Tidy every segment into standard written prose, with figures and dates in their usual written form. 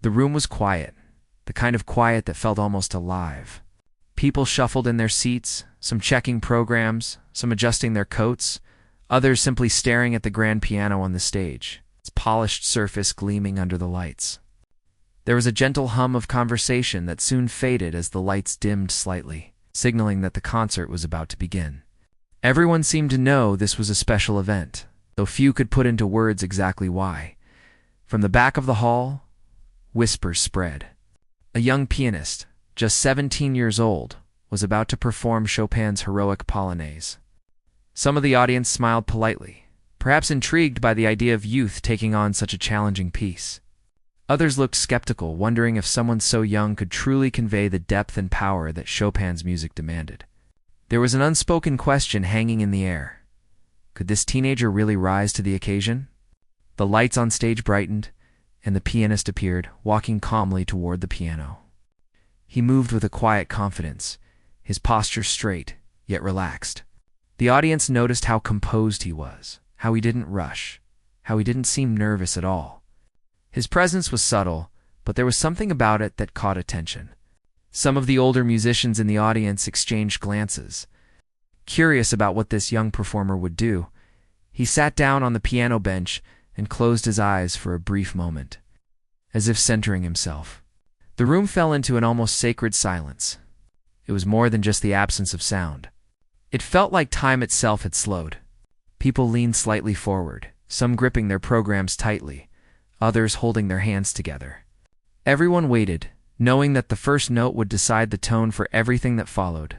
The room was quiet, the kind of quiet that felt almost alive. People shuffled in their seats, some checking programs, some adjusting their coats, others simply staring at the grand piano on the stage, its polished surface gleaming under the lights. There was a gentle hum of conversation that soon faded as the lights dimmed slightly, signaling that the concert was about to begin. Everyone seemed to know this was a special event, though few could put into words exactly why. From the back of the hall, whispers spread. A young pianist, just 17 years old, was about to perform Chopin's heroic Polonaise. Some of the audience smiled politely, perhaps intrigued by the idea of youth taking on such a challenging piece. Others looked skeptical, wondering if someone so young could truly convey the depth and power that Chopin's music demanded. There was an unspoken question hanging in the air. Could this teenager really rise to the occasion? The lights on stage brightened, and the pianist appeared, walking calmly toward the piano. He moved with a quiet confidence, his posture straight, yet relaxed. The audience noticed how composed he was, how he didn't rush, how he didn't seem nervous at all. His presence was subtle, but there was something about it that caught attention. Some of the older musicians in the audience exchanged glances. Curious about what this young performer would do, he sat down on the piano bench and closed his eyes for a brief moment, as if centering himself. The room fell into an almost sacred silence. It was more than just the absence of sound. It felt like time itself had slowed. People leaned slightly forward, some gripping their programs tightly, others holding their hands together. Everyone waited, knowing that the first note would decide the tone for everything that followed.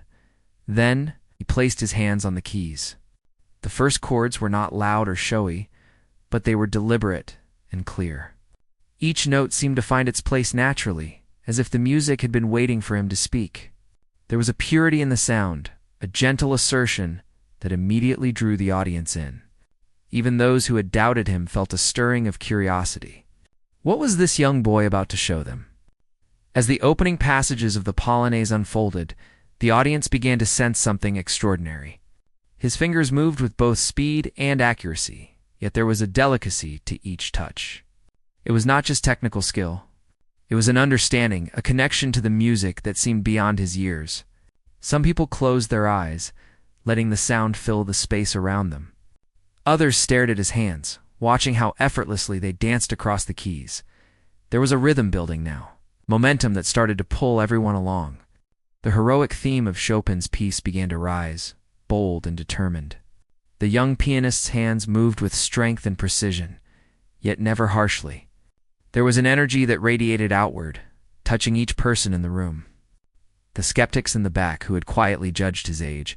Then, he placed his hands on the keys. The first chords were not loud or showy, but they were deliberate and clear. Each note seemed to find its place naturally, as if the music had been waiting for him to speak. There was a purity in the sound, a gentle assertion that immediately drew the audience in. Even those who had doubted him felt a stirring of curiosity. What was this young boy about to show them? As the opening passages of the Polonaise unfolded, the audience began to sense something extraordinary. His fingers moved with both speed and accuracy, yet there was a delicacy to each touch. It was not just technical skill. It was an understanding, a connection to the music that seemed beyond his years. Some people closed their eyes, letting the sound fill the space around them. Others stared at his hands, watching how effortlessly they danced across the keys. There was a rhythm building now, momentum that started to pull everyone along. The heroic theme of Chopin's piece began to rise, bold and determined. The young pianist's hands moved with strength and precision, yet never harshly. There was an energy that radiated outward, touching each person in the room. The skeptics in the back, who had quietly judged his age,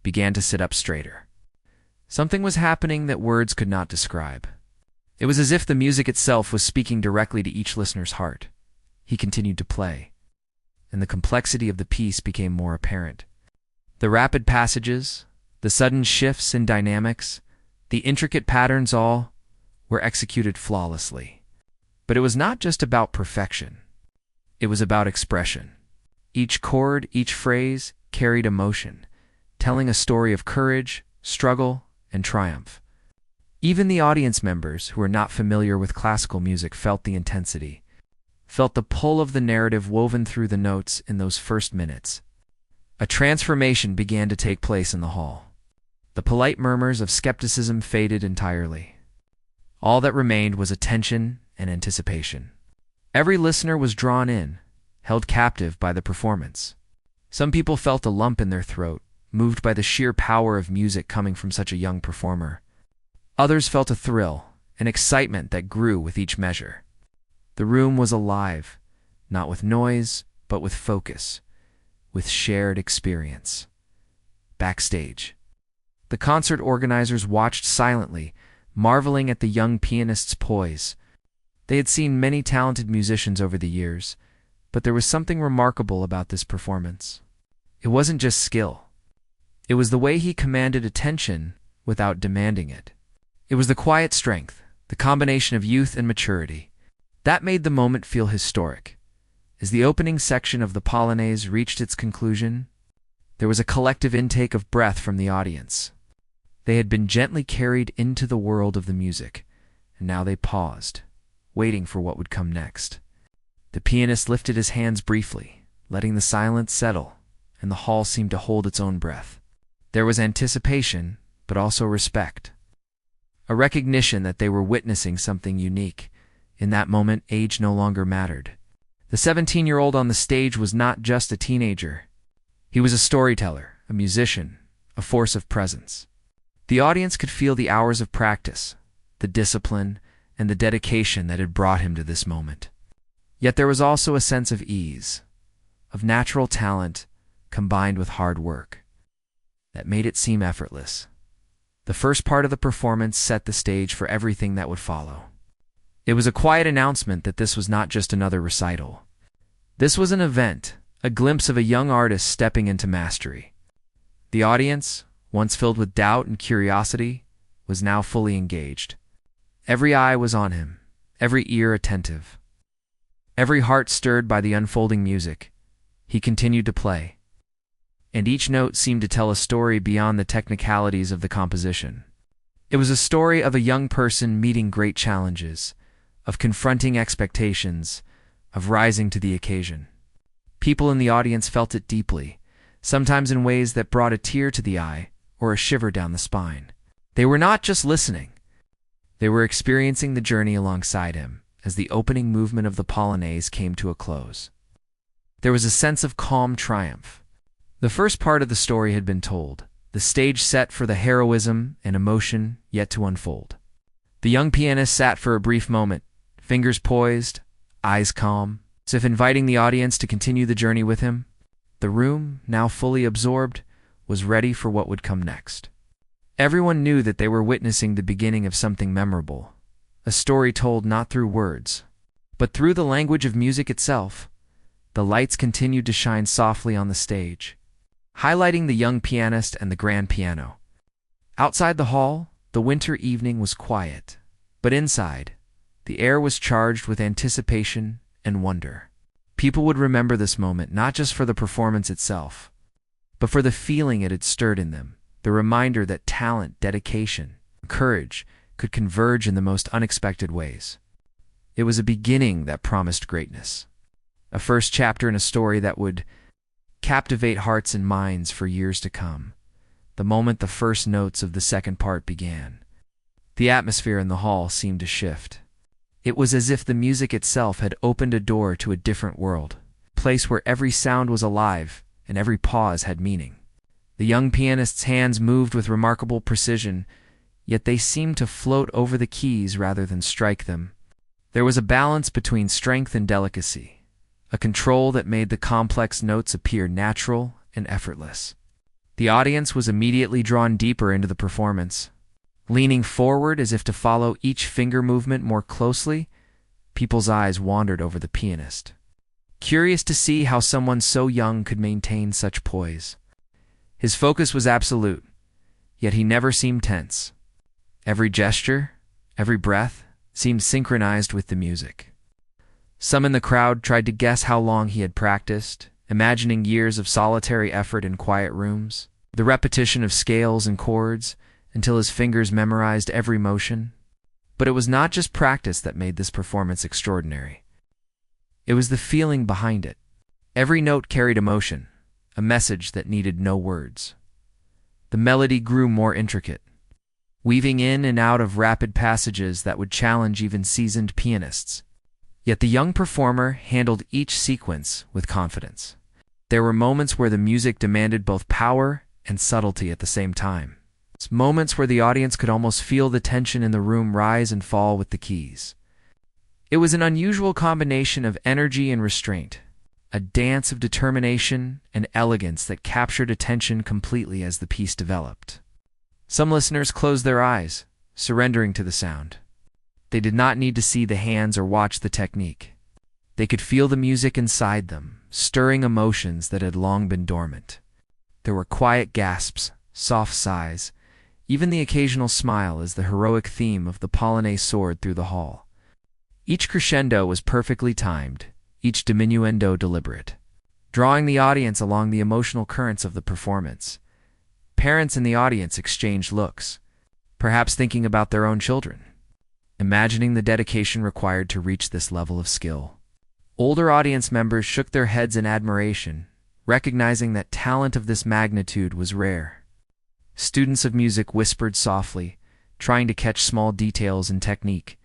began to sit up straighter. Something was happening that words could not describe. It was as if the music itself was speaking directly to each listener's heart. He continued to play, and the complexity of the piece became more apparent. The rapid passages, the sudden shifts in dynamics, the intricate patterns, all were executed flawlessly. But it was not just about perfection. It was about expression. Each chord, each phrase carried emotion, telling a story of courage, struggle, and triumph. Even the audience members, who were not familiar with classical music, felt the intensity, felt the pull of the narrative woven through the notes in those first minutes. A transformation began to take place in the hall. The polite murmurs of skepticism faded entirely. All that remained was attention and anticipation. Every listener was drawn in, held captive by the performance. Some people felt a lump in their throat, moved by the sheer power of music coming from such a young performer. Others felt a thrill, an excitement that grew with each measure. The room was alive, not with noise, but with focus, with shared experience. Backstage, the concert organizers watched silently, marveling at the young pianist's poise. They had seen many talented musicians over the years, but there was something remarkable about this performance. It wasn't just skill. It was the way he commanded attention without demanding it. It was the quiet strength, the combination of youth and maturity, that made the moment feel historic. As the opening section of the Polonaise reached its conclusion, there was a collective intake of breath from the audience. They had been gently carried into the world of the music, and now they paused, waiting for what would come next. The pianist lifted his hands briefly, letting the silence settle, and the hall seemed to hold its own breath. There was anticipation, but also respect. A recognition that they were witnessing something unique. In that moment, age no longer mattered. The 17-year-old on the stage was not just a teenager. He was a storyteller, a musician, a force of presence. The audience could feel the hours of practice, the discipline, and the dedication that had brought him to this moment. Yet there was also a sense of ease, of natural talent combined with hard work, that made it seem effortless. The first part of the performance set the stage for everything that would follow. It was a quiet announcement that this was not just another recital. This was an event, a glimpse of a young artist stepping into mastery. The audience, once filled with doubt and curiosity, was now fully engaged. Every eye was on him, every ear attentive. Every heart stirred by the unfolding music. He continued to play, and each note seemed to tell a story beyond the technicalities of the composition. It was a story of a young person meeting great challenges, of confronting expectations, of rising to the occasion. People in the audience felt it deeply, sometimes in ways that brought a tear to the eye or a shiver down the spine. They were not just listening. They were experiencing the journey alongside him as the opening movement of the Polonaise came to a close. There was a sense of calm triumph. The first part of the story had been told, the stage set for the heroism and emotion yet to unfold. The young pianist sat for a brief moment, fingers poised, eyes calm, as if inviting the audience to continue the journey with him. The room, now fully absorbed, was ready for what would come next. Everyone knew that they were witnessing the beginning of something memorable, a story told not through words, but through the language of music itself. The lights continued to shine softly on the stage, highlighting the young pianist and the grand piano. Outside the hall, the winter evening was quiet, but inside, the air was charged with anticipation and wonder. People would remember this moment not just for the performance itself, but for the feeling it had stirred in them, the reminder that talent, dedication, and courage could converge in the most unexpected ways. It was a beginning that promised greatness, a first chapter in a story that would captivate hearts and minds for years to come. The moment the first notes of the second part began, the atmosphere in the hall seemed to shift. It was as if the music itself had opened a door to a different world, a place where every sound was alive and every pause had meaning. The young pianist's hands moved with remarkable precision, yet they seemed to float over the keys rather than strike them. There was a balance between strength and delicacy, a control that made the complex notes appear natural and effortless. The audience was immediately drawn deeper into the performance. Leaning forward as if to follow each finger movement more closely, people's eyes wandered over the pianist, curious to see how someone so young could maintain such poise. His focus was absolute, yet he never seemed tense. Every gesture, every breath, seemed synchronized with the music. Some in the crowd tried to guess how long he had practiced, imagining years of solitary effort in quiet rooms, the repetition of scales and chords, until his fingers memorized every motion. But it was not just practice that made this performance extraordinary. It was the feeling behind it. Every note carried emotion, a message that needed no words. The melody grew more intricate, weaving in and out of rapid passages that would challenge even seasoned pianists. Yet the young performer handled each sequence with confidence. There were moments where the music demanded both power and subtlety at the same time. Moments where the audience could almost feel the tension in the room rise and fall with the keys. It was an unusual combination of energy and restraint, a dance of determination and elegance that captured attention completely as the piece developed. Some listeners closed their eyes, surrendering to the sound. They did not need to see the hands or watch the technique. They could feel the music inside them, stirring emotions that had long been dormant. There were quiet gasps, soft sighs, even the occasional smile as the heroic theme of the Polonaise soared through the hall. Each crescendo was perfectly timed, each diminuendo deliberate, drawing the audience along the emotional currents of the performance. Parents in the audience exchanged looks, perhaps thinking about their own children, imagining the dedication required to reach this level of skill. Older audience members shook their heads in admiration, recognizing that talent of this magnitude was rare. Students of music whispered softly, trying to catch small details and technique,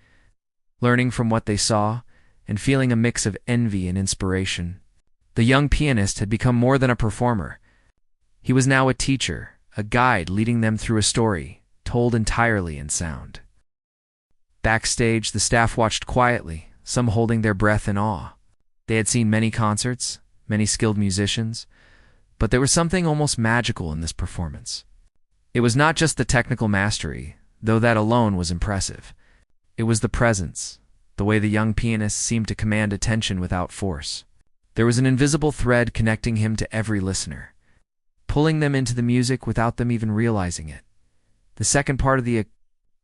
learning from what they saw and feeling a mix of envy and inspiration. The young pianist had become more than a performer. He was now a teacher, a guide leading them through a story, told entirely in sound. Backstage, the staff watched quietly, some holding their breath in awe. They had seen many concerts, many skilled musicians, but there was something almost magical in this performance. It was not just the technical mastery, though that alone was impressive. It was the presence, the way the young pianist seemed to command attention without force. There was an invisible thread connecting him to every listener, pulling them into the music without them even realizing it. The second part of the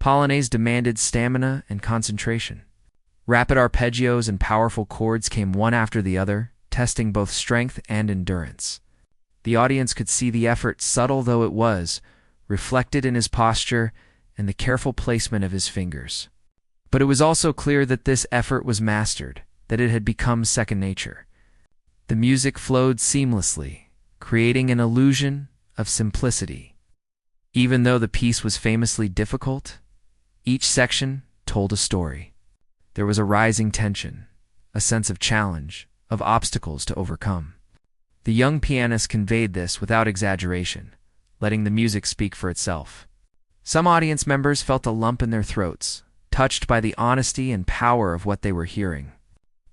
Polonaise demanded stamina and concentration. Rapid arpeggios and powerful chords came one after the other, testing both strength and endurance. The audience could see the effort, subtle though it was, reflected in his posture and the careful placement of his fingers. But it was also clear that this effort was mastered, that it had become second nature. The music flowed seamlessly, creating an illusion of simplicity. Even though the piece was famously difficult, each section told a story. There was a rising tension, a sense of challenge, of obstacles to overcome. The young pianist conveyed this without exaggeration, letting the music speak for itself. Some audience members felt a lump in their throats, touched by the honesty and power of what they were hearing.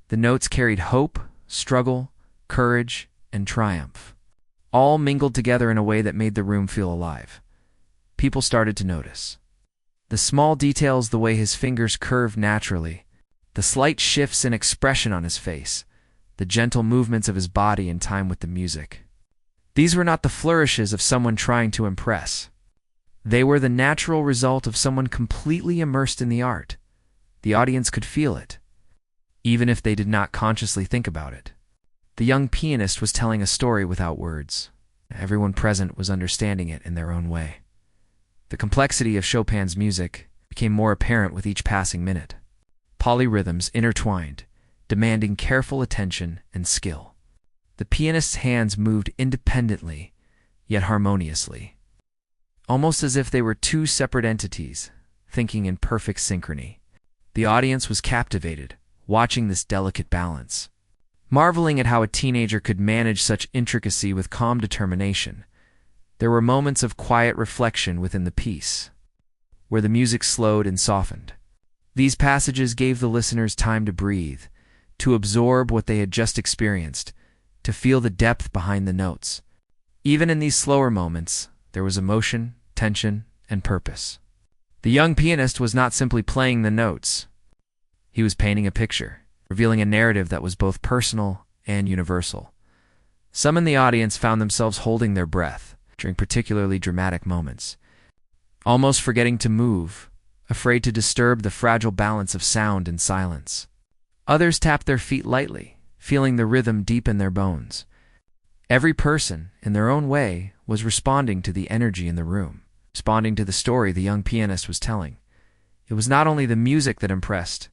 The notes carried hope, struggle, courage, and triumph, all mingled together in a way that made the room feel alive. People started to notice the small details, the way his fingers curved naturally, the slight shifts in expression on his face, the gentle movements of his body in time with the music. These were not the flourishes of someone trying to impress. They were the natural result of someone completely immersed in the art. The audience could feel it, even if they did not consciously think about it. The young pianist was telling a story without words. Everyone present was understanding it in their own way. The complexity of Chopin's music became more apparent with each passing minute. Polyrhythms intertwined, demanding careful attention and skill. The pianist's hands moved independently, yet harmoniously, almost as if they were two separate entities, thinking in perfect synchrony. The audience was captivated, watching this delicate balance, marveling at how a teenager could manage such intricacy with calm determination. There were moments of quiet reflection within the piece, where the music slowed and softened. These passages gave the listeners time to breathe, to absorb what they had just experienced, to feel the depth behind the notes. Even in these slower moments, there was emotion, tension, and purpose. The young pianist was not simply playing the notes. He was painting a picture, revealing a narrative that was both personal and universal. Some in the audience found themselves holding their breath during particularly dramatic moments, almost forgetting to move, afraid to disturb the fragile balance of sound and silence. Others tapped their feet lightly, feeling the rhythm deep in their bones. Every person, in their own way, was responding to the energy in the room, responding to the story the young pianist was telling. It was not only the music that impressed,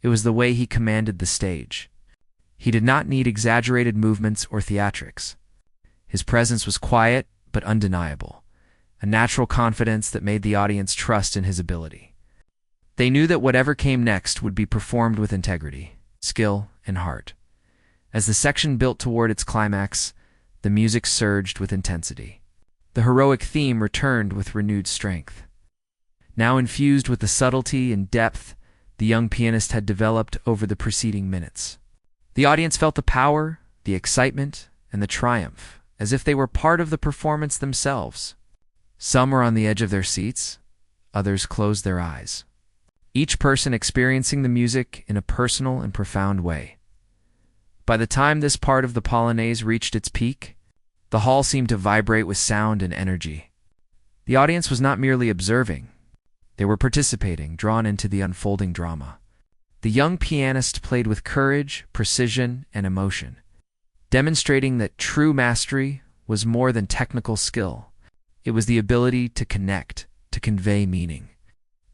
it was the way he commanded the stage. He did not need exaggerated movements or theatrics. His presence was quiet but undeniable, a natural confidence that made the audience trust in his ability. They knew that whatever came next would be performed with integrity, skill, and heart. As the section built toward its climax, the music surged with intensity. The heroic theme returned with renewed strength. Now infused with the subtlety and depth the young pianist had developed over the preceding minutes. The audience felt the power, the excitement, and the triumph, as if they were part of the performance themselves. Some were on the edge of their seats, others closed their eyes, each person experiencing the music in a personal and profound way. By the time this part of the Polonaise reached its peak, the hall seemed to vibrate with sound and energy. The audience was not merely observing. They were participating, drawn into the unfolding drama. The young pianist played with courage, precision, and emotion, demonstrating that true mastery was more than technical skill. It was the ability to connect, to convey meaning,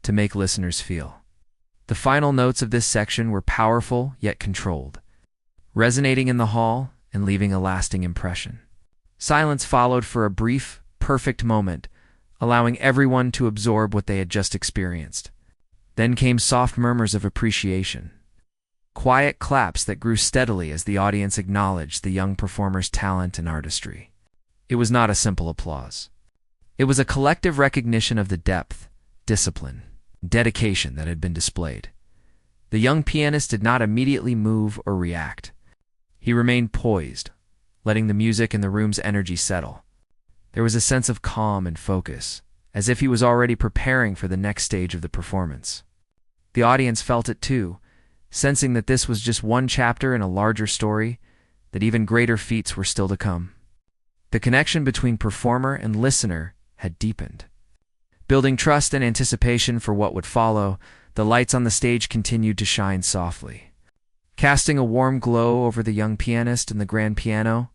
to make listeners feel. The final notes of this section were powerful yet controlled. resonating in the hall and leaving a lasting impression. Silence followed for a brief, perfect moment, allowing everyone to absorb what they had just experienced. Then came soft murmurs of appreciation. Quiet claps that grew steadily as the audience acknowledged the young performer's talent and artistry. It was not a simple applause. It was a collective recognition of the depth, discipline, dedication that had been displayed. The young pianist did not immediately move or react. He remained poised, letting the music and the room's energy settle. There was a sense of calm and focus, as if he was already preparing for the next stage of the performance. The audience felt it too, sensing that this was just one chapter in a larger story, that even greater feats were still to come. The connection between performer and listener had deepened. Building trust and anticipation for what would follow, the lights on the stage continued to shine softly. Casting a warm glow over the young pianist and the grand piano,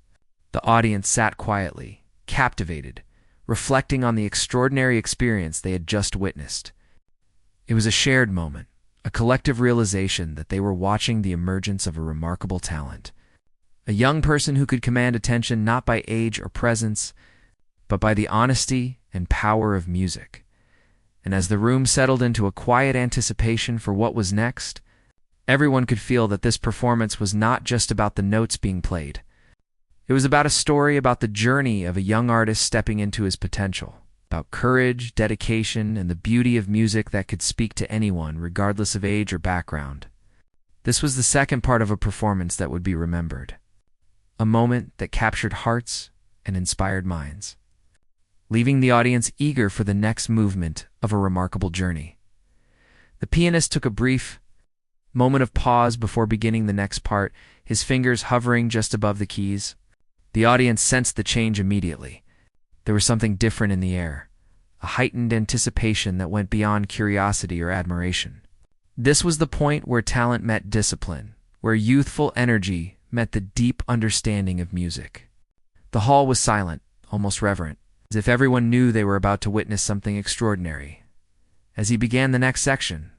the audience sat quietly, captivated, reflecting on the extraordinary experience they had just witnessed. It was a shared moment, a collective realization that they were watching the emergence of a remarkable talent. A young person who could command attention not by age or presence, but by the honesty and power of music. And as the room settled into a quiet anticipation for what was next, everyone could feel that this performance was not just about the notes being played. It was about a story about the journey of a young artist stepping into his potential, about courage, dedication, and the beauty of music that could speak to anyone, regardless of age or background. This was the second part of a performance that would be remembered, a moment that captured hearts and inspired minds, leaving the audience eager for the next movement of a remarkable journey. The pianist took a brief moment of pause before beginning the next part, his fingers hovering just above the keys. The audience sensed the change immediately. There was something different in the air, a heightened anticipation that went beyond curiosity or admiration. This was the point where talent met discipline, where youthful energy met the deep understanding of music. The hall was silent, almost reverent, as if everyone knew they were about to witness something extraordinary. As he began the next section,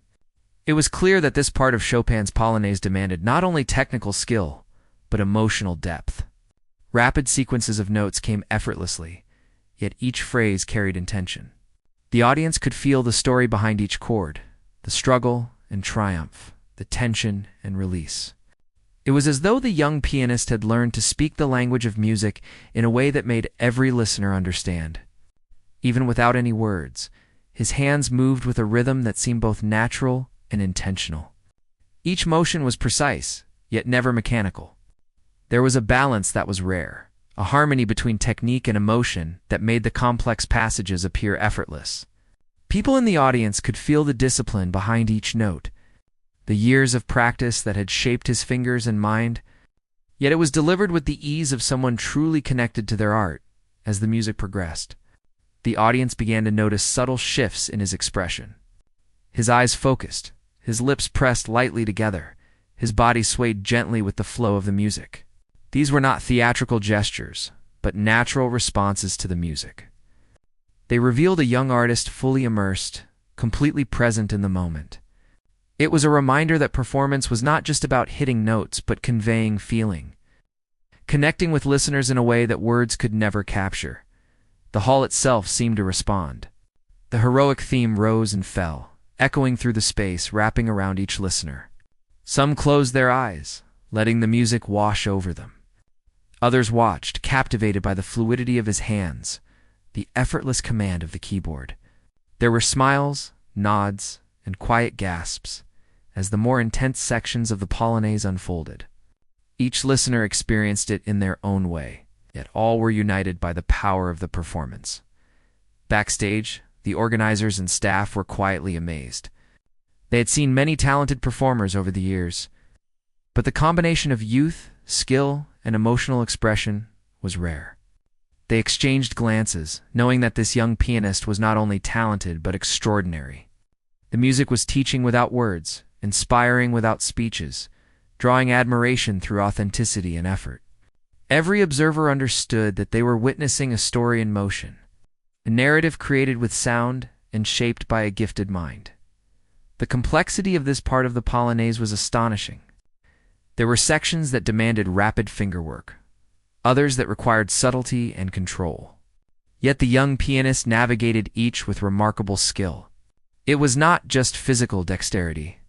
it was clear that this part of Chopin's Polonaise demanded not only technical skill, but emotional depth. Rapid sequences of notes came effortlessly, yet each phrase carried intention. The audience could feel the story behind each chord, the struggle and triumph, the tension and release. It was as though the young pianist had learned to speak the language of music in a way that made every listener understand. Even without any words, his hands moved with a rhythm that seemed both natural and intentional. Each motion was precise, yet never mechanical. There was a balance that was rare, a harmony between technique and emotion that made the complex passages appear effortless. People in the audience could feel the discipline behind each note, the years of practice that had shaped his fingers and mind, yet it was delivered with the ease of someone truly connected to their art. As the music progressed, the audience began to notice subtle shifts in his expression. His eyes focused, his lips pressed lightly together, his body swayed gently with the flow of the music. These were not theatrical gestures, but natural responses to the music. They revealed a young artist fully immersed, completely present in the moment. It was a reminder that performance was not just about hitting notes, but conveying feeling, connecting with listeners in a way that words could never capture. The hall itself seemed to respond. The heroic theme rose and fell, echoing through the space, wrapping around each listener. Some closed their eyes, letting the music wash over them. Others watched, captivated by the fluidity of his hands, the effortless command of the keyboard. There were smiles, nods, and quiet gasps as the more intense sections of the Polonaise unfolded. Each listener experienced it in their own way, yet all were united by the power of the performance. Backstage, the organizers and staff were quietly amazed. They had seen many talented performers over the years, but the combination of youth, skill, and emotional expression was rare. They exchanged glances, knowing that this young pianist was not only talented but extraordinary. The music was teaching without words, inspiring without speeches, drawing admiration through authenticity and effort. Every observer understood that they were witnessing a story in motion, a narrative created with sound and shaped by a gifted mind. The complexity of this part of the Polonaise was astonishing. There were sections that demanded rapid fingerwork, others that required subtlety and control. Yet the young pianist navigated each with remarkable skill. It was not just physical dexterity.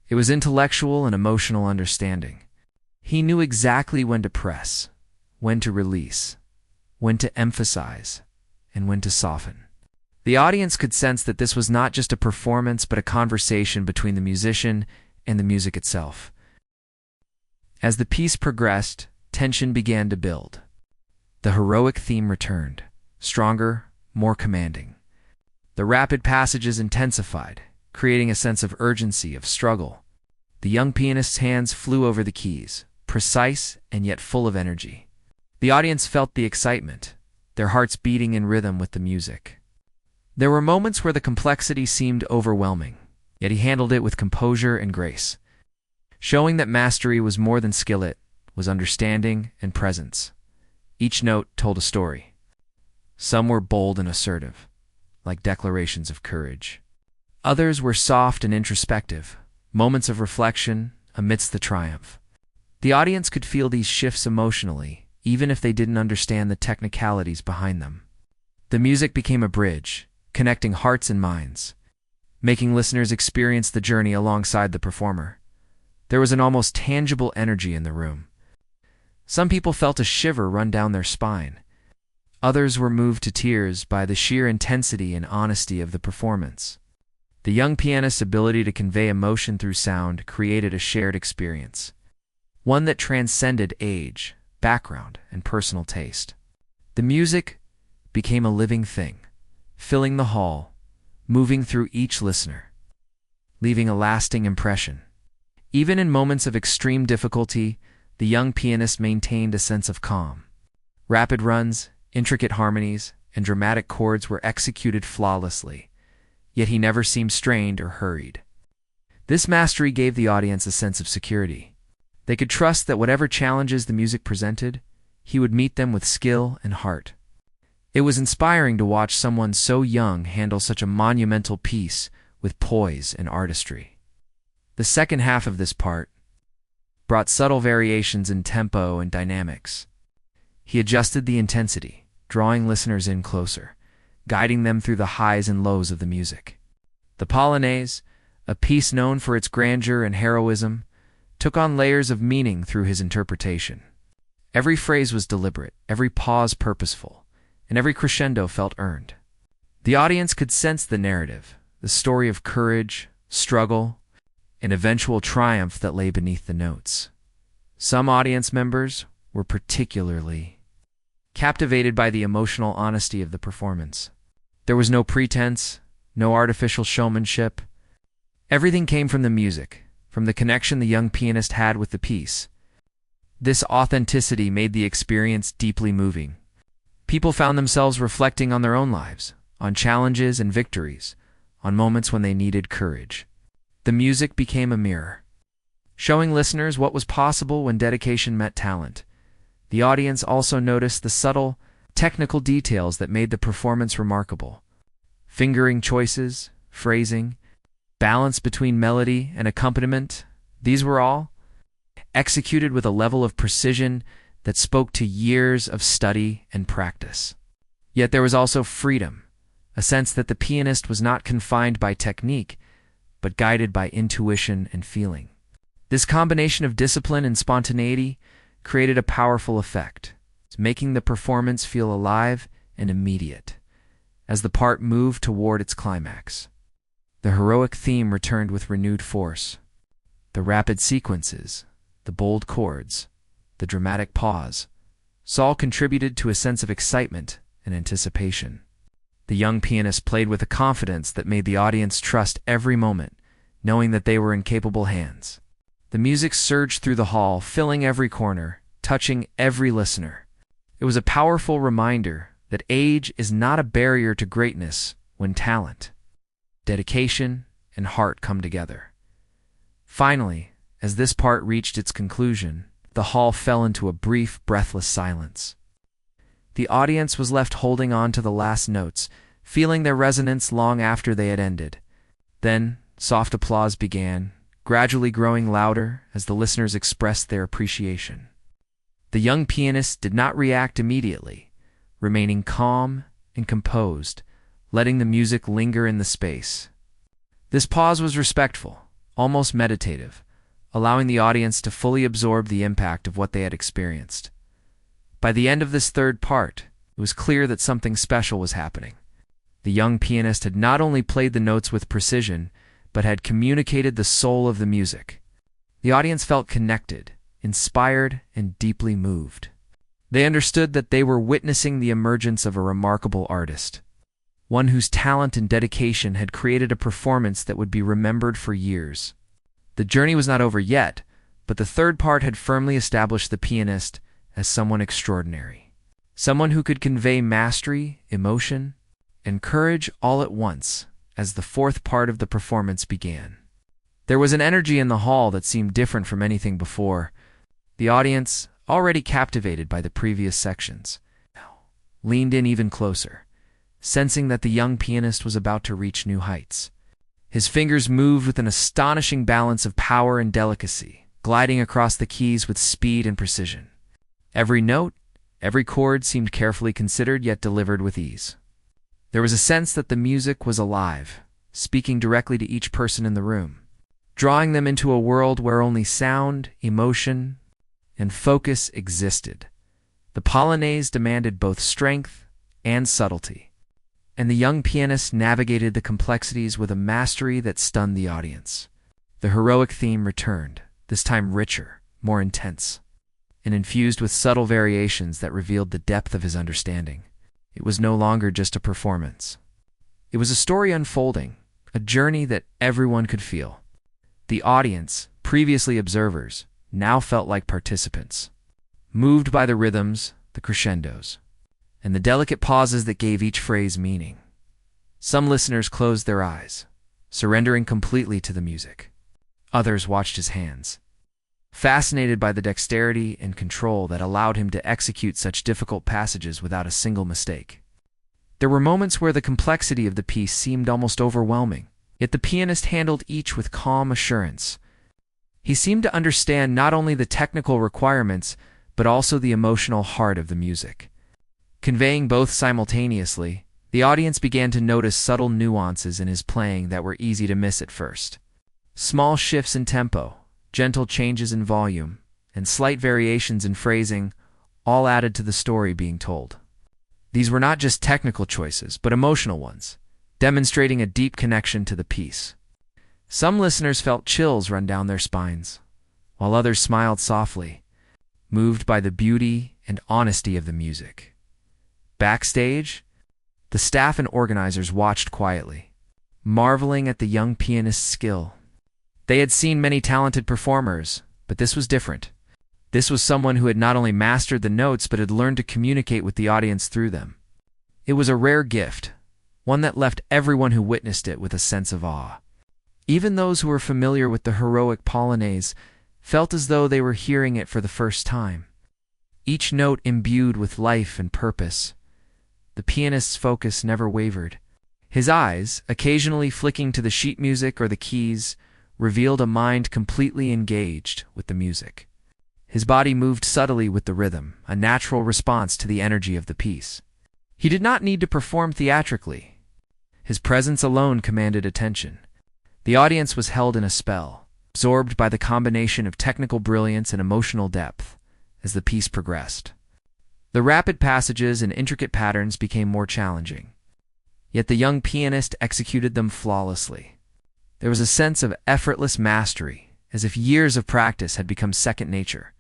It was intellectual and emotional understanding. He knew exactly when to press, when to release, when to emphasize, and when to soften. The audience could sense that this was not just a performance but a conversation between the musician and the music itself. As the piece progressed, tension began to build. The heroic theme returned, stronger, more commanding. The rapid passages intensified, creating a sense of urgency, of struggle. The young pianist's hands flew over the keys, precise and yet full of energy. The audience felt the excitement, their hearts beating in rhythm with the music. There were moments where the complexity seemed overwhelming, yet he handled it with composure and grace, showing that mastery was more than skill, it was understanding and presence. Each note told a story. Some were bold and assertive, like declarations of courage. Others were soft and introspective, moments of reflection amidst the triumph. The audience could feel these shifts emotionally, even if they didn't understand the technicalities behind them. The music became a bridge, connecting hearts and minds, making listeners experience the journey alongside the performer. There was an almost tangible energy in the room. Some people felt a shiver run down their spine. Others were moved to tears by the sheer intensity and honesty of the performance. The young pianist's ability to convey emotion through sound created a shared experience, one that transcended age, background, and personal taste. The music became a living thing, filling the hall, moving through each listener, leaving a lasting impression. Even in moments of extreme difficulty, the young pianist maintained a sense of calm. Rapid runs, intricate harmonies, and dramatic chords were executed flawlessly, yet he never seemed strained or hurried. This mastery gave the audience a sense of security. They could trust that whatever challenges the music presented, he would meet them with skill and heart. It was inspiring to watch someone so young handle such a monumental piece with poise and artistry. The second half of this part brought subtle variations in tempo and dynamics. He adjusted the intensity, drawing listeners in closer, guiding them through the highs and lows of the music. The Polonaise, a piece known for its grandeur and heroism, took on layers of meaning through his interpretation. Every phrase was deliberate, every pause purposeful, and every crescendo felt earned. The audience could sense the narrative, the story of courage, struggle, and eventual triumph that lay beneath the notes. Some audience members were particularly captivated by the emotional honesty of the performance. There was no pretense, no artificial showmanship. Everything came from the music, from the connection the young pianist had with the piece. This authenticity made the experience deeply moving. People found themselves reflecting on their own lives, on challenges and victories, on moments when they needed courage. The music became a mirror, showing listeners what was possible when dedication met talent. The audience also noticed the subtle, technical details that made the performance remarkable. Fingering choices, phrasing, balance between melody and accompaniment, these were all executed with a level of precision that spoke to years of study and practice. Yet there was also freedom, a sense that the pianist was not confined by technique, but guided by intuition and feeling. This combination of discipline and spontaneity created a powerful effect, making the performance feel alive and immediate. As the part moved toward its climax, the heroic theme returned with renewed force. The rapid sequences, the bold chords, the dramatic pause, all contributed to a sense of excitement and anticipation. The young pianist played with a confidence that made the audience trust every moment, knowing that they were in capable hands. The music surged through the hall, filling every corner, touching every listener. It was a powerful reminder that age is not a barrier to greatness when talent, dedication, and heart come together. Finally, as this part reached its conclusion, the hall fell into a brief, breathless silence. The audience was left holding on to the last notes, feeling their resonance long after they had ended. Then, soft applause began, gradually growing louder as the listeners expressed their appreciation. The young pianist did not react immediately, remaining calm and composed, letting the music linger in the space. This pause was respectful, almost meditative, allowing the audience to fully absorb the impact of what they had experienced. By the end of this third part, it was clear that something special was happening. The young pianist had not only played the notes with precision, but had communicated the soul of the music. The audience felt connected, inspired, and deeply moved. They understood that they were witnessing the emergence of a remarkable artist, one whose talent and dedication had created a performance that would be remembered for years. The journey was not over yet, but the third part had firmly established the pianist as someone extraordinary, someone who could convey mastery, emotion, and courage all at once as the fourth part of the performance began. There was an energy in the hall that seemed different from anything before. The audience, already captivated by the previous sections, leaned in even closer, sensing that the young pianist was about to reach new heights. His fingers moved with an astonishing balance of power and delicacy, gliding across the keys with speed and precision. Every note, every chord seemed carefully considered yet delivered with ease. There was a sense that the music was alive, speaking directly to each person in the room, drawing them into a world where only sound, emotion, and focus existed. The Polonaise demanded both strength and subtlety, and the young pianist navigated the complexities with a mastery that stunned the audience. The heroic theme returned, this time richer, more intense, and infused with subtle variations that revealed the depth of his understanding. It was no longer just a performance. It was a story unfolding, a journey that everyone could feel. The audience, previously observers, now felt like participants, moved by the rhythms, the crescendos, and the delicate pauses that gave each phrase meaning. Some listeners closed their eyes, surrendering completely to the music. Others watched his hands, fascinated by the dexterity and control that allowed him to execute such difficult passages without a single mistake. There were moments where the complexity of the piece seemed almost overwhelming, yet the pianist handled each with calm assurance. He seemed to understand not only the technical requirements, but also the emotional heart of the music. Conveying both simultaneously, the audience began to notice subtle nuances in his playing that were easy to miss at first. Small shifts in tempo, gentle changes in volume, and slight variations in phrasing all added to the story being told. These were not just technical choices, but emotional ones, demonstrating a deep connection to the piece. Some listeners felt chills run down their spines, while others smiled softly, moved by the beauty and honesty of the music. Backstage, the staff and organizers watched quietly, marveling at the young pianist's skill. They had seen many talented performers, but this was different. This was someone who had not only mastered the notes but had learned to communicate with the audience through them. It was a rare gift, one that left everyone who witnessed it with a sense of awe. Even those who were familiar with the heroic Polonaise felt as though they were hearing it for the first time. Each note imbued with life and purpose. The pianist's focus never wavered. His eyes, occasionally flicking to the sheet music or the keys, revealed a mind completely engaged with the music. His body moved subtly with the rhythm, a natural response to the energy of the piece. He did not need to perform theatrically. His presence alone commanded attention. The audience was held in a spell, absorbed by the combination of technical brilliance and emotional depth as the piece progressed. The rapid passages and intricate patterns became more challenging, yet the young pianist executed them flawlessly. There was a sense of effortless mastery, as if years of practice had become second nature.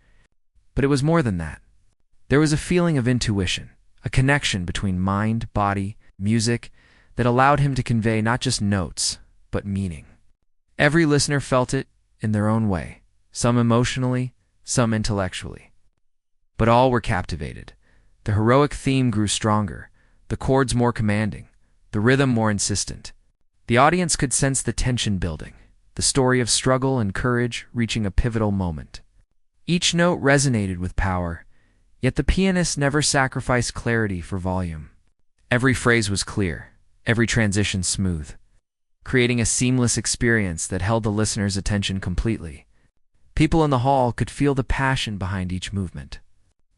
But it was more than that. There was a feeling of intuition, a connection between mind, body, music, that allowed him to convey not just notes, but meaning. Every listener felt it in their own way, some emotionally, some intellectually. But all were captivated. The heroic theme grew stronger, the chords more commanding, the rhythm more insistent. The audience could sense the tension building, the story of struggle and courage reaching a pivotal moment. Each note resonated with power, yet the pianist never sacrificed clarity for volume. Every phrase was clear, every transition smooth. creating a seamless experience that held the listener's attention completely. People in the hall could feel the passion behind each movement,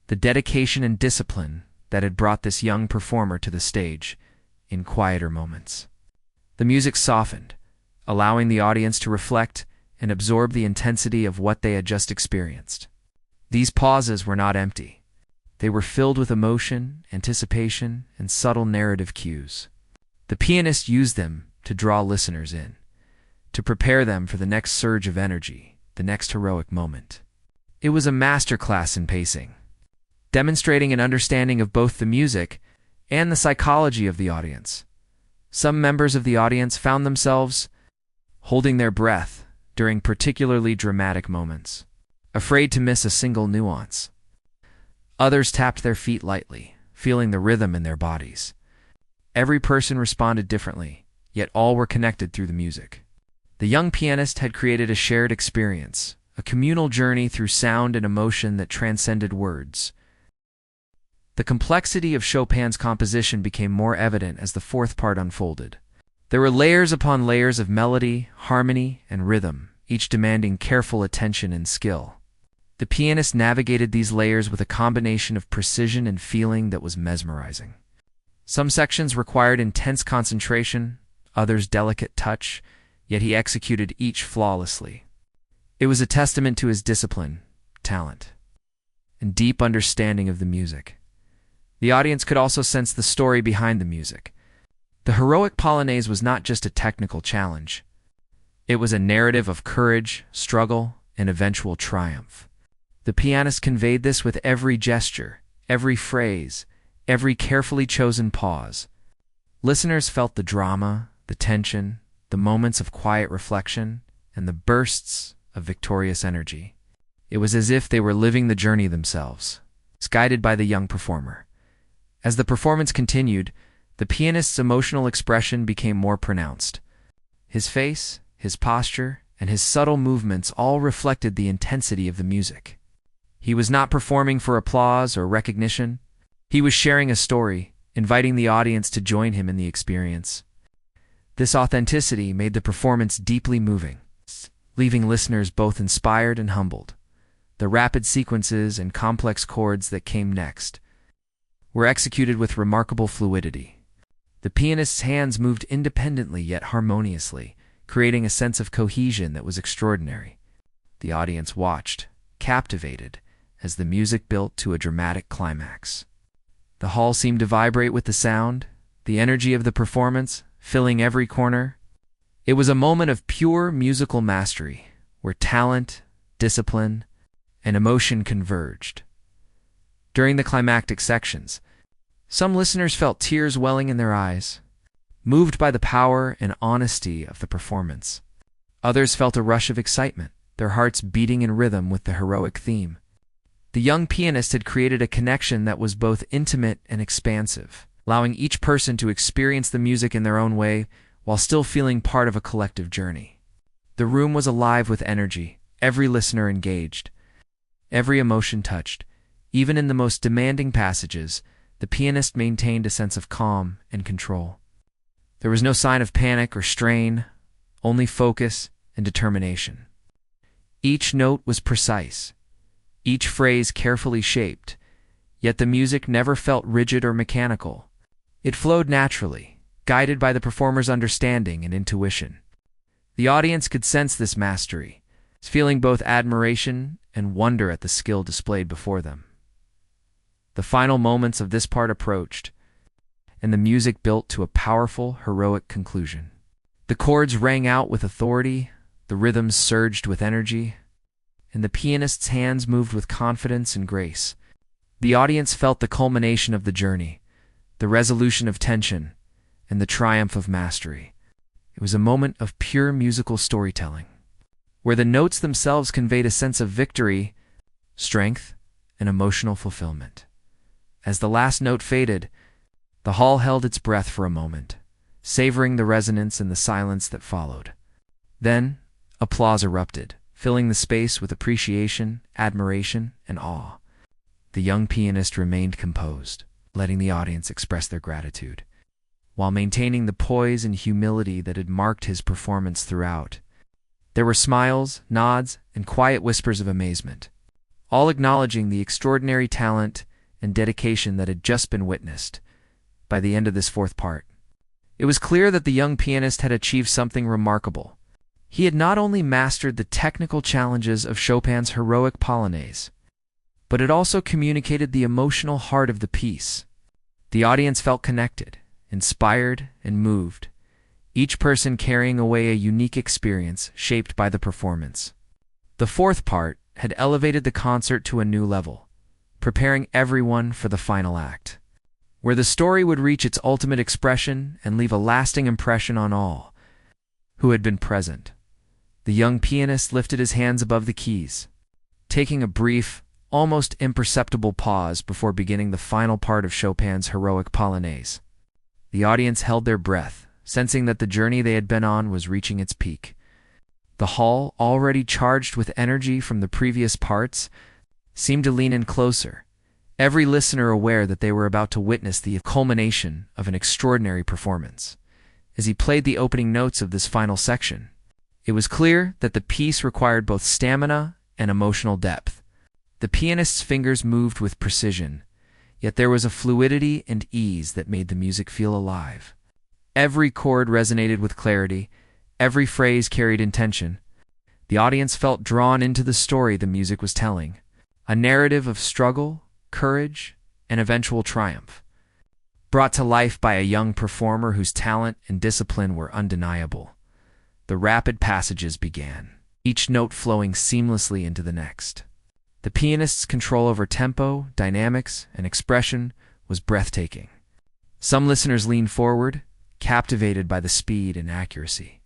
the dedication and discipline that had brought this young performer to the stage in quieter moments. The music softened, allowing the audience to reflect and absorb the intensity of what they had just experienced. These pauses were not empty. They were filled with emotion, anticipation, and subtle narrative cues. The pianist used them to draw listeners in, to prepare them for the next surge of energy, the next heroic moment. It was a masterclass in pacing, demonstrating an understanding of both the music and the psychology of the audience. Some members of the audience found themselves holding their breath during particularly dramatic moments, afraid to miss a single nuance. Others tapped their feet lightly, feeling the rhythm in their bodies. Every person responded differently, yet all were connected through the music. The young pianist had created a shared experience, a communal journey through sound and emotion that transcended words. The complexity of Chopin's composition became more evident as the fourth part unfolded. There were layers upon layers of melody, harmony, and rhythm, each demanding careful attention and skill. The pianist navigated these layers with a combination of precision and feeling that was mesmerizing. Some sections required intense concentration, others delicate touch, yet he executed each flawlessly. It was a testament to his discipline, talent, and deep understanding of the music. The audience could also sense the story behind the music. The heroic Polonaise was not just a technical challenge. It was a narrative of courage, struggle, and eventual triumph. The pianist conveyed this with every gesture, every phrase, every carefully chosen pause. Listeners felt the drama, the tension, the moments of quiet reflection, and the bursts of victorious energy. It was as if they were living the journey themselves, guided by the young performer. As the performance continued, the pianist's emotional expression became more pronounced. His face, his posture, and his subtle movements all reflected the intensity of the music. He was not performing for applause or recognition. He was sharing a story, inviting the audience to join him in the experience. This authenticity made the performance deeply moving, leaving listeners both inspired and humbled. The rapid sequences and complex chords that came next were executed with remarkable fluidity. The pianist's hands moved independently yet harmoniously, creating a sense of cohesion that was extraordinary. The audience watched, captivated, as the music built to a dramatic climax. The hall seemed to vibrate with the sound, the energy of the performance, filling every corner. It was a moment of pure musical mastery, where talent, discipline, and emotion converged. During the climactic sections, some listeners felt tears welling in their eyes, moved by the power and honesty of the performance. Others felt a rush of excitement, their hearts beating in rhythm with the heroic theme. The young pianist had created a connection that was both intimate and expansive, allowing each person to experience the music in their own way while still feeling part of a collective journey. The room was alive with energy, every listener engaged, every emotion touched. Even in the most demanding passages, the pianist maintained a sense of calm and control. There was no sign of panic or strain, only focus and determination. Each note was precise, each phrase carefully shaped, yet the music never felt rigid or mechanical. It flowed naturally, guided by the performer's understanding and intuition. The audience could sense this mastery, feeling both admiration and wonder at the skill displayed before them. The final moments of this part approached, and the music built to a powerful, heroic conclusion. The chords rang out with authority, the rhythms surged with energy, and the pianist's hands moved with confidence and grace. The audience felt the culmination of the journey, the resolution of tension, and the triumph of mastery. It was a moment of pure musical storytelling, where the notes themselves conveyed a sense of victory, strength, and emotional fulfillment. As the last note faded, the hall held its breath for a moment, savoring the resonance and the silence that followed. Then, applause erupted, filling the space with appreciation, admiration, and awe. The young pianist remained composed, letting the audience express their gratitude. while maintaining the poise and humility that had marked his performance throughout. There were smiles, nods, and quiet whispers of amazement, all acknowledging the extraordinary talent and dedication that had just been witnessed. By the end of this fourth part, it was clear that the young pianist had achieved something remarkable. He had not only mastered the technical challenges of Chopin's heroic Polonaise, but had also communicated the emotional heart of the piece. The audience felt connected, inspired, and moved, each person carrying away a unique experience shaped by the performance. The fourth part had elevated the concert to a new level, preparing everyone for the final act, where the story would reach its ultimate expression and leave a lasting impression on all who had been present. The young pianist lifted his hands above the keys, taking a brief, almost imperceptible pause before beginning the final part of Chopin's heroic Polonaise. The audience held their breath, sensing that the journey they had been on was reaching its peak. The hall, already charged with energy from the previous parts, seemed to lean in closer, every listener aware that they were about to witness the culmination of an extraordinary performance. As he played the opening notes of this final section, it was clear that the piece required both stamina and emotional depth. The pianist's fingers moved with precision, yet there was a fluidity and ease that made the music feel alive. Every chord resonated with clarity, every phrase carried intention. The audience felt drawn into the story the music was telling, a narrative of struggle, courage, and eventual triumph, brought to life by a young performer whose talent and discipline were undeniable. The rapid passages began, each note flowing seamlessly into the next. The pianist's control over tempo, dynamics, and expression was breathtaking. Some listeners leaned forward, captivated by the speed and accuracy,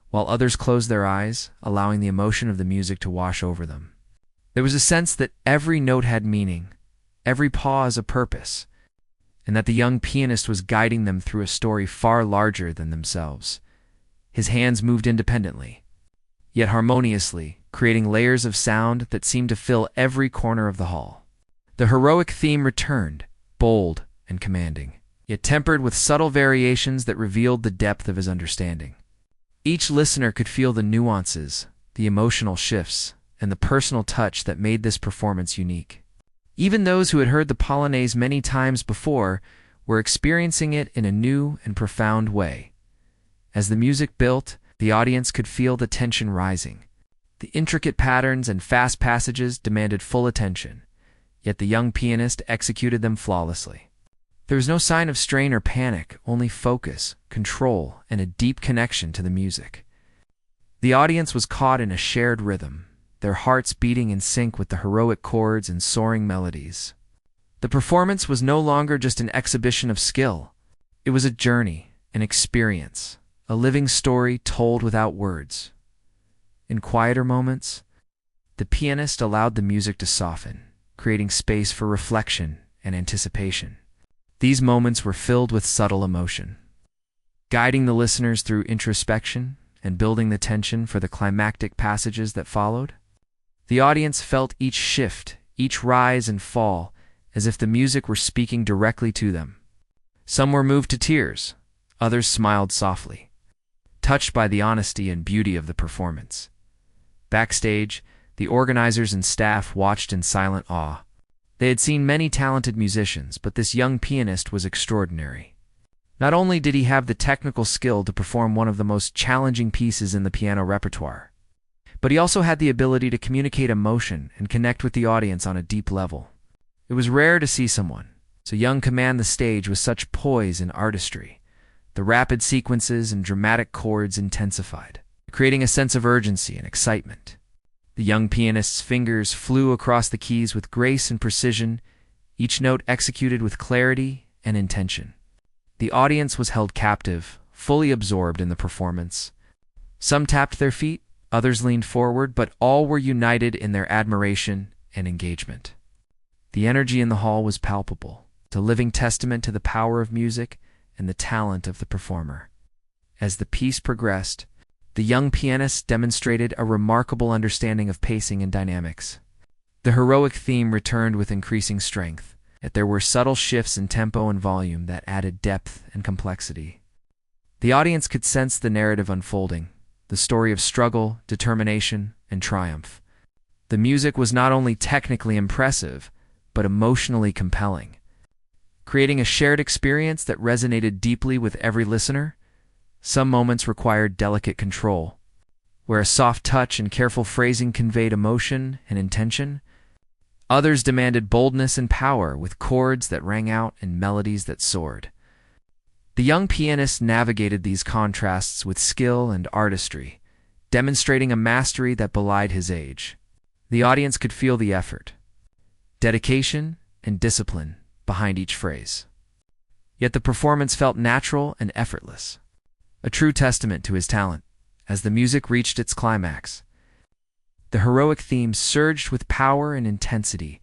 while others closed their eyes, allowing the emotion of the music to wash over them. There was a sense that every note had meaning, every pause a purpose, and that the young pianist was guiding them through a story far larger than themselves. His hands moved independently, yet harmoniously, creating layers of sound that seemed to fill every corner of the hall. The heroic theme returned, bold and commanding, yet tempered with subtle variations that revealed the depth of his understanding. Each listener could feel the nuances, the emotional shifts, and the personal touch that made this performance unique. Even those who had heard the Polonaise many times before were experiencing it in a new and profound way. As the music built, the audience could feel the tension rising. The intricate patterns and fast passages demanded full attention, yet the young pianist executed them flawlessly. There was no sign of strain or panic, only focus, control, and a deep connection to the music. The audience was caught in a shared rhythm, their hearts beating in sync with the heroic chords and soaring melodies. The performance was no longer just an exhibition of skill. It was a journey, an experience, a living story told without words. In quieter moments, the pianist allowed the music to soften, creating space for reflection and anticipation. These moments were filled with subtle emotion, guiding the listeners through introspection and building the tension for the climactic passages that followed. The audience felt each shift, each rise and fall, as if the music were speaking directly to them. Some were moved to tears, others smiled softly, touched by the honesty and beauty of the performance. Backstage, the organizers and staff watched in silent awe. They had seen many talented musicians, but this young pianist was extraordinary. Not only did he have the technical skill to perform one of the most challenging pieces in the piano repertoire, but he also had the ability to communicate emotion and connect with the audience on a deep level. It was rare to see someone so young command the stage with such poise and artistry. The rapid sequences and dramatic chords intensified, creating a sense of urgency and excitement. The young pianist's fingers flew across the keys with grace and precision, each note executed with clarity and intention. The audience was held captive, fully absorbed in the performance. Some tapped their feet, others leaned forward, but all were united in their admiration and engagement. The energy in the hall was palpable, a living testament to the power of music and the talent of the performer. As the piece progressed, the young pianist demonstrated a remarkable understanding of pacing and dynamics. The heroic theme returned with increasing strength, Yet there were subtle shifts in tempo and volume that added depth and complexity. The audience could sense the narrative unfolding, the story of struggle, determination, and triumph. The music was not only technically impressive, but emotionally compelling, creating a shared experience that resonated deeply with every listener. Some moments required delicate control, where a soft touch and careful phrasing conveyed emotion and intention. Others demanded boldness and power, with chords that rang out and melodies that soared. The young pianist navigated these contrasts with skill and artistry, demonstrating a mastery that belied his age. The audience could feel the effort, dedication, and discipline behind each phrase. Yet the performance felt natural and effortless, a true testament to his talent. As the music reached its climax, the heroic theme surged with power and intensity.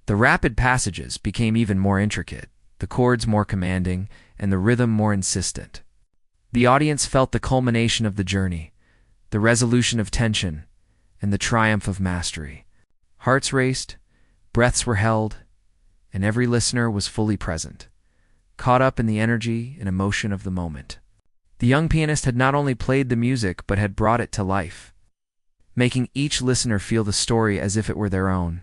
The rapid passages became even more intricate, the chords more commanding, and the rhythm more insistent. The audience felt the culmination of the journey, the resolution of tension, and the triumph of mastery. Hearts raced, breaths were held, and every listener was fully present, caught up in the energy and emotion of the moment. The young pianist had not only played the music but had brought it to life, making each listener feel the story as if it were their own.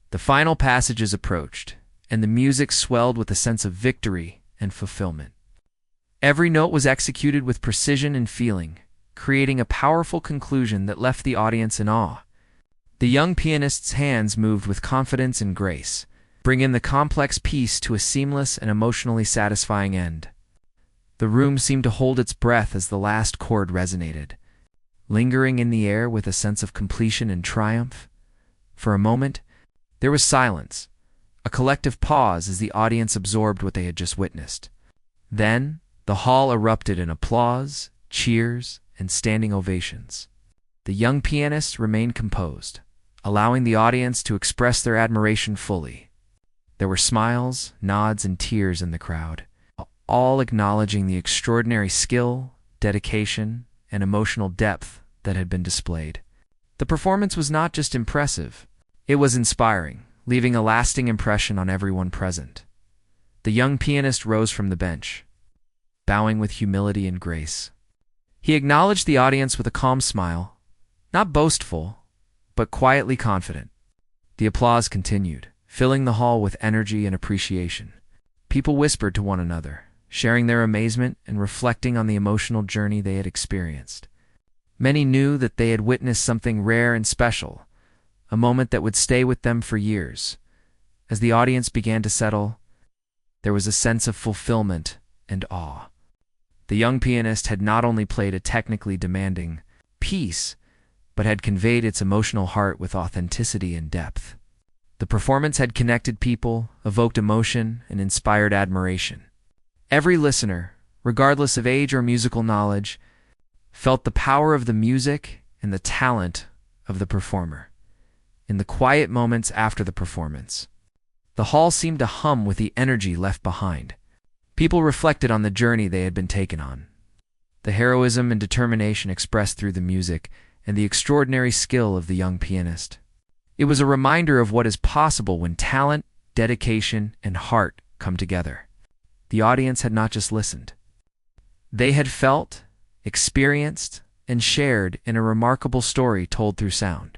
The final passages approached, and the music swelled with a sense of victory and fulfillment. Every note was executed with precision and feeling, creating a powerful conclusion that left the audience in awe. The young pianist's hands moved with confidence and grace, bringing the complex piece to a seamless and emotionally satisfying end. The room seemed to hold its breath as the last chord resonated, lingering in the air with a sense of completion and triumph. For a moment, there was silence, a collective pause as the audience absorbed what they had just witnessed. Then, the hall erupted in applause, cheers, and standing ovations. The young pianist remained composed, allowing the audience to express their admiration fully. There were smiles, nods, and tears in the crowd, all acknowledging the extraordinary skill, dedication, and emotional depth that had been displayed. The performance was not just impressive, it was inspiring, leaving a lasting impression on everyone present. The young pianist rose from the bench, bowing with humility and grace. He acknowledged the audience with a calm smile, not boastful, but quietly confident. The applause continued, filling the hall with energy and appreciation. People whispered to one another, sharing their amazement and reflecting on the emotional journey they had experienced. Many knew that they had witnessed something rare and special, a moment that would stay with them for years. As the audience began to settle, there was a sense of fulfillment and awe. The young pianist had not only played a technically demanding piece, but had conveyed its emotional heart with authenticity and depth. The performance had connected people, evoked emotion, and inspired admiration. Every listener, regardless of age or musical knowledge, felt the power of the music and the talent of the performer. In the quiet moments after the performance, the hall seemed to hum with the energy left behind. People reflected on the journey they had been taken on, the heroism and determination expressed through the music, and the extraordinary skill of the young pianist. It was a reminder of what is possible when talent, dedication, and heart come together. The audience had not just listened. They had felt, experienced, and shared in a remarkable story told through sound.